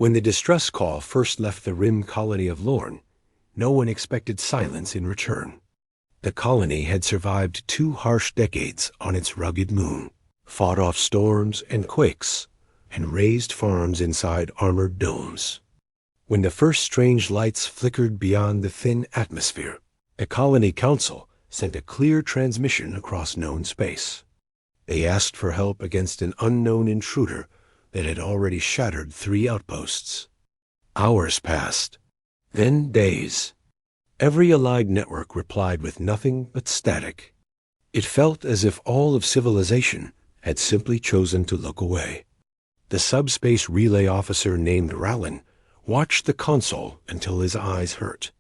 When the distress call first left the rim colony of Lorne, no one expected silence in return. The colony had survived 2 harsh decades on its rugged moon, fought off storms and quakes, and raised farms inside armored domes. When the first strange lights flickered beyond the thin atmosphere, the Colony Council sent a clear transmission across known space. They asked for help against an unknown intruder that had already shattered 3 outposts. Hours passed, then days. Every allied network replied with nothing but static. It felt as if all of civilization had simply chosen to look away. The subspace relay officer named Rallin watched the console until his eyes hurt.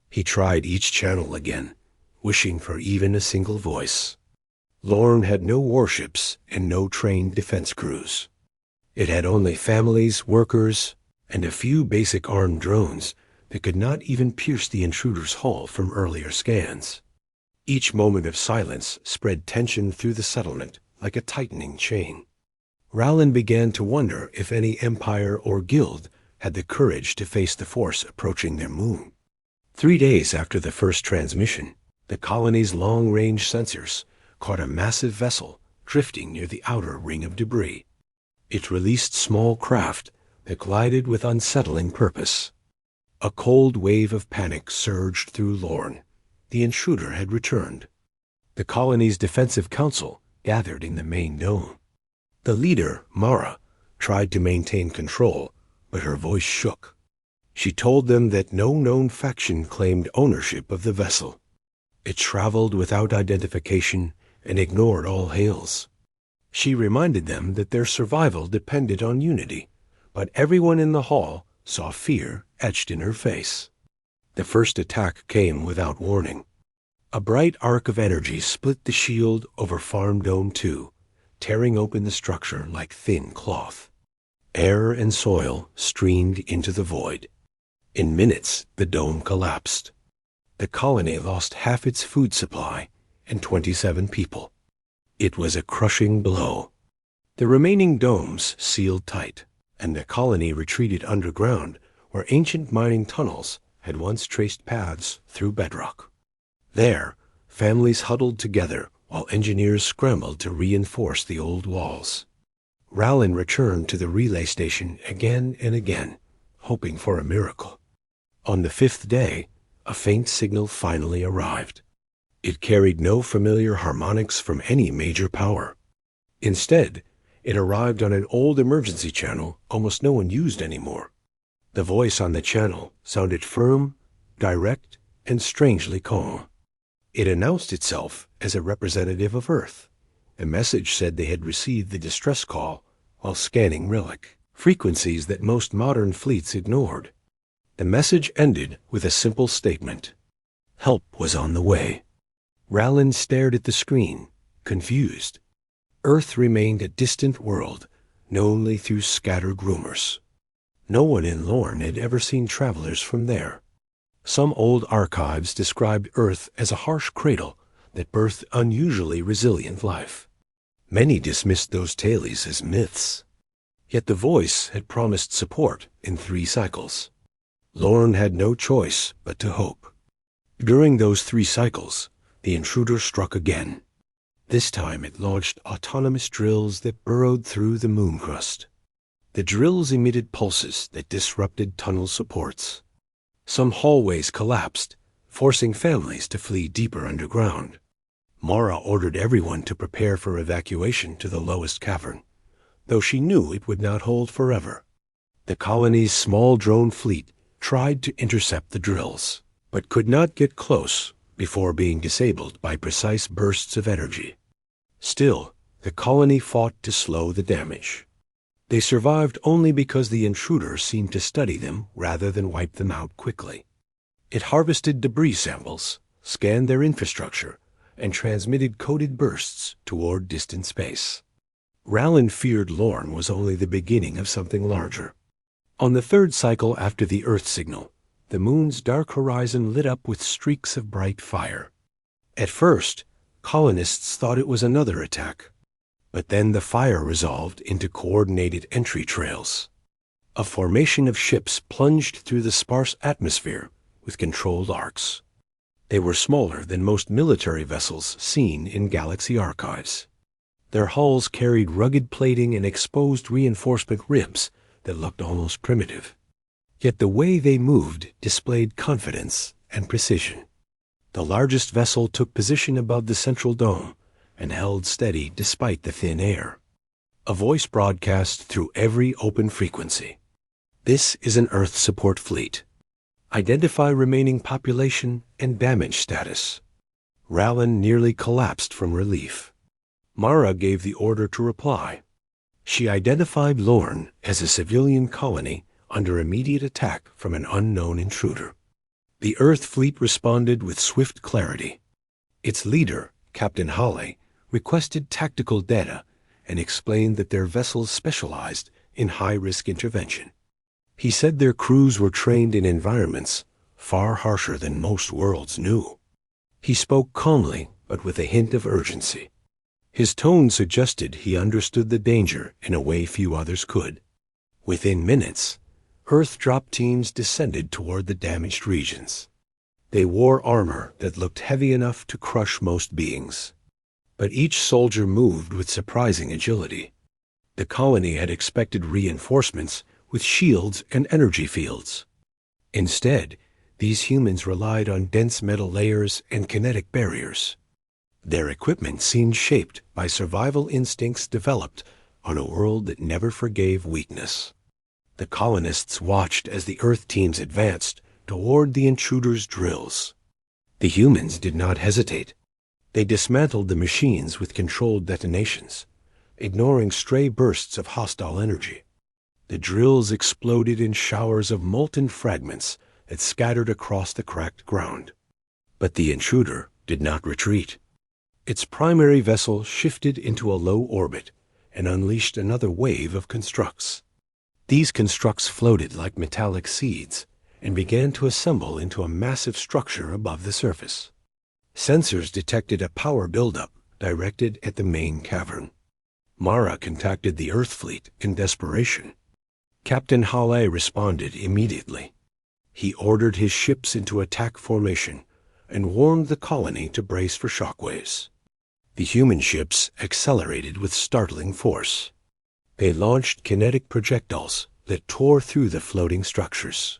He tried each channel again, wishing for even a single voice. Lorne had no warships and no trained defense crews. It had only families, workers, and a few basic armed drones that could not even pierce the intruder's hull from earlier scans. Each moment of silence spread tension through the settlement like a tightening chain. Rallin began to wonder if any empire or guild had the courage to face the force approaching their moon. 3 days after the first transmission, the colony's long-range sensors caught a massive vessel drifting near the outer ring of debris. It released small craft that glided with unsettling purpose. A cold wave of panic surged through Lorne. The intruder had returned. The colony's defensive council gathered in the main dome. The leader, Mara, tried to maintain control, but her voice shook. She told them that no known faction claimed ownership of the vessel. It traveled without identification and ignored all hails. She reminded them that their survival depended on unity, but everyone in the hall saw fear etched in her face. The first attack came without warning. A bright arc of energy split the shield over Farm Dome 2, tearing open the structure like thin cloth. Air and soil streamed into the void. In minutes, the dome collapsed. The colony lost half its food supply and 27 people. It was a crushing blow. The remaining domes sealed tight, and the colony retreated underground where ancient mining tunnels had once traced paths through bedrock. There, families huddled together while engineers scrambled to reinforce the old walls. Rallin returned to the relay station again and again, hoping for a miracle. On the 5th day, a faint signal finally arrived. It carried no familiar harmonics from any major power. Instead, it arrived on an old emergency channel almost no one used anymore. The voice on the channel sounded firm, direct, and strangely calm. It announced itself as a representative of Earth. The message said they had received the distress call while scanning Relic, frequencies that most modern fleets ignored. The message ended with a simple statement. Help was on the way. Rallin stared at the screen, confused. Earth remained a distant world, known only through scattered rumors. No one in Lorne had ever seen travelers from there. Some old archives described Earth as a harsh cradle that birthed unusually resilient life. Many dismissed those tales as myths. Yet the voice had promised support in 3 cycles. Lorne had no choice but to hope. During those 3 cycles, the intruder struck again. This time it launched autonomous drills that burrowed through the moon crust. The drills emitted pulses that disrupted tunnel supports. Some hallways collapsed, forcing families to flee deeper underground. Mara ordered everyone to prepare for evacuation to the lowest cavern, though she knew it would not hold forever. The colony's small drone fleet tried to intercept the drills, but could not get close before being disabled by precise bursts of energy. Still, the colony fought to slow the damage. They survived only because the intruder seemed to study them rather than wipe them out quickly. It harvested debris samples, scanned their infrastructure, and transmitted coded bursts toward distant space. Rallin feared Lorne was only the beginning of something larger. On the 3rd cycle after the Earth signal, the moon's dark horizon lit up with streaks of bright fire. At first, colonists thought it was another attack, but then the fire resolved into coordinated entry trails. A formation of ships plunged through the sparse atmosphere with controlled arcs. They were smaller than most military vessels seen in galaxy archives. Their hulls carried rugged plating and exposed reinforcement ribs that looked almost primitive. Yet the way they moved displayed confidence and precision. The largest vessel took position above the central dome and held steady despite the thin air. A voice broadcast through every open frequency. "This is an Earth support fleet. Identify remaining population and damage status." Rallen nearly collapsed from relief. Mara gave the order to reply. She identified Lorne as a civilian colony under immediate attack from an unknown intruder. The Earth fleet responded with swift clarity. Its leader, Captain Hale, requested tactical data and explained that their vessels specialized in high-risk intervention. He said their crews were trained in environments far harsher than most worlds knew. He spoke calmly, but with a hint of urgency. His tone suggested he understood the danger in a way few others could. Within minutes, Earth drop teams descended toward the damaged regions. They wore armor that looked heavy enough to crush most beings. But each soldier moved with surprising agility. The colony had expected reinforcements with shields and energy fields. Instead, these humans relied on dense metal layers and kinetic barriers. Their equipment seemed shaped by survival instincts developed on a world that never forgave weakness. The colonists watched as the Earth teams advanced toward the intruder's drills. The humans did not hesitate. They dismantled the machines with controlled detonations, ignoring stray bursts of hostile energy. The drills exploded in showers of molten fragments that scattered across the cracked ground. But the intruder did not retreat. Its primary vessel shifted into a low orbit and unleashed another wave of constructs. These constructs floated like metallic seeds and began to assemble into a massive structure above the surface. Sensors detected a power buildup directed at the main cavern. Mara contacted the Earth fleet in desperation. Captain Hale responded immediately. He ordered his ships into attack formation and warned the colony to brace for shockwaves. The human ships accelerated with startling force. They launched kinetic projectiles that tore through the floating structures.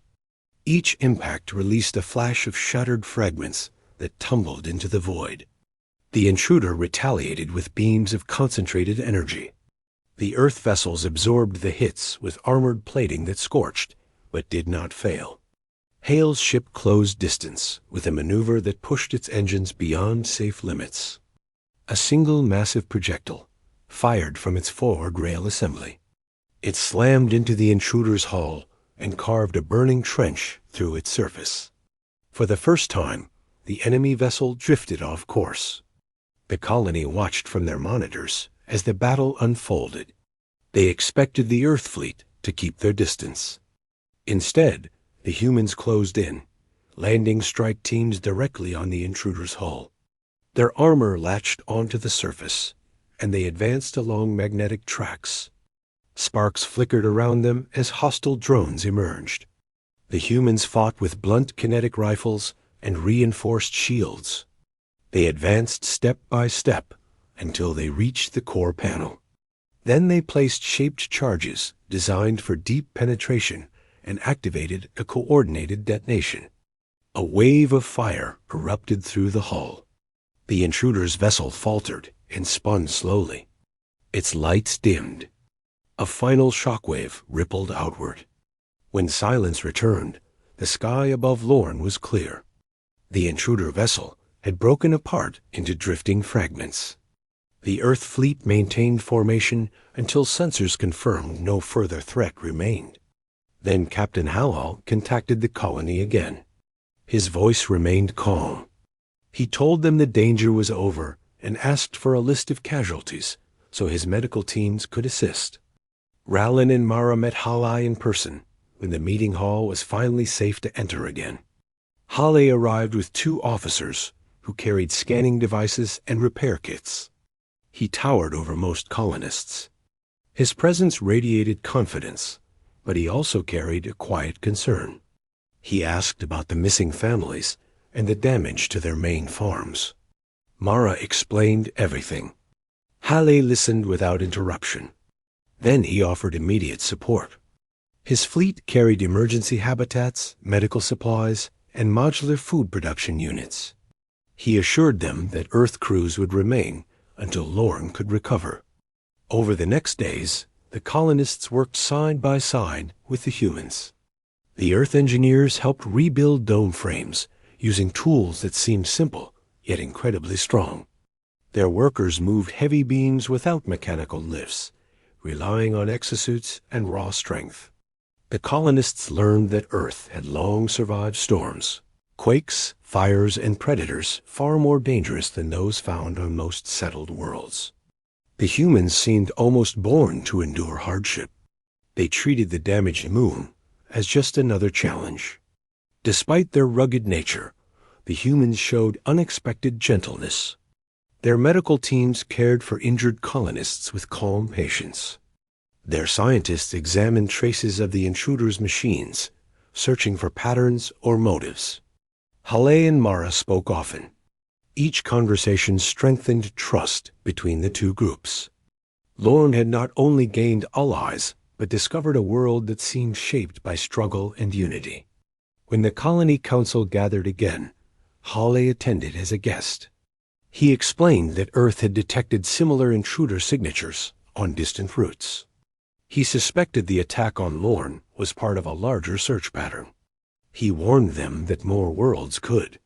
Each impact released a flash of shattered fragments that tumbled into the void. The intruder retaliated with beams of concentrated energy. The Earth vessels absorbed the hits with armored plating that scorched, but did not fail. Hale's ship closed distance with a maneuver that pushed its engines beyond safe limits. A single massive projectile fired from its forward rail assembly. It slammed into the intruder's hull and carved a burning trench through its surface. For the first time, the enemy vessel drifted off course. The colony watched from their monitors as the battle unfolded. They expected the Earth fleet to keep their distance. Instead, the humans closed in, landing strike teams directly on the intruder's hull. Their armor latched onto the surface, and they advanced along magnetic tracks. Sparks flickered around them as hostile drones emerged. The humans fought with blunt kinetic rifles and reinforced shields. They advanced step by step until they reached the core panel. Then they placed shaped charges designed for deep penetration and activated a coordinated detonation. A wave of fire erupted through the hull. The intruder's vessel faltered and spun slowly. Its lights dimmed. A final shockwave rippled outward. When silence returned, the sky above Lorne was clear. The intruder vessel had broken apart into drifting fragments. The Earth fleet maintained formation until sensors confirmed no further threat remained. Then Captain Hale contacted the colony again. His voice remained calm. He told them the danger was over and asked for a list of casualties so his medical teams could assist. Rallen and Mara met Hale in person when the meeting hall was finally safe to enter again. Hale arrived with 2 officers who carried scanning devices and repair kits. He towered over most colonists. His presence radiated confidence, but he also carried a quiet concern. He asked about the missing families and the damage to their main farms. Mara explained everything. Hale listened without interruption. Then he offered immediate support. His fleet carried emergency habitats, medical supplies, and modular food production units. He assured them that Earth crews would remain until Lorne could recover. Over the next days, the colonists worked side by side with the humans. The Earth engineers helped rebuild dome frames using tools that seemed simple, yet incredibly strong. Their workers moved heavy beams without mechanical lifts, relying on exosuits and raw strength. The colonists learned that Earth had long survived storms, quakes, fires, and predators far more dangerous than those found on most settled worlds. The humans seemed almost born to endure hardship. They treated the damaged moon as just another challenge. Despite their rugged nature, the humans showed unexpected gentleness. Their medical teams cared for injured colonists with calm patience. Their scientists examined traces of the Intruder's machines, searching for patterns or motives. Hale and Mara spoke often. Each conversation strengthened trust between the two groups. Lorne had not only gained allies, but discovered a world that seemed shaped by struggle and unity. When the Colony Council gathered again, Hale attended as a guest. He explained that Earth had detected similar intruder signatures on distant routes. He suspected the attack on Lorne was part of a larger search pattern. He warned them that more worlds could,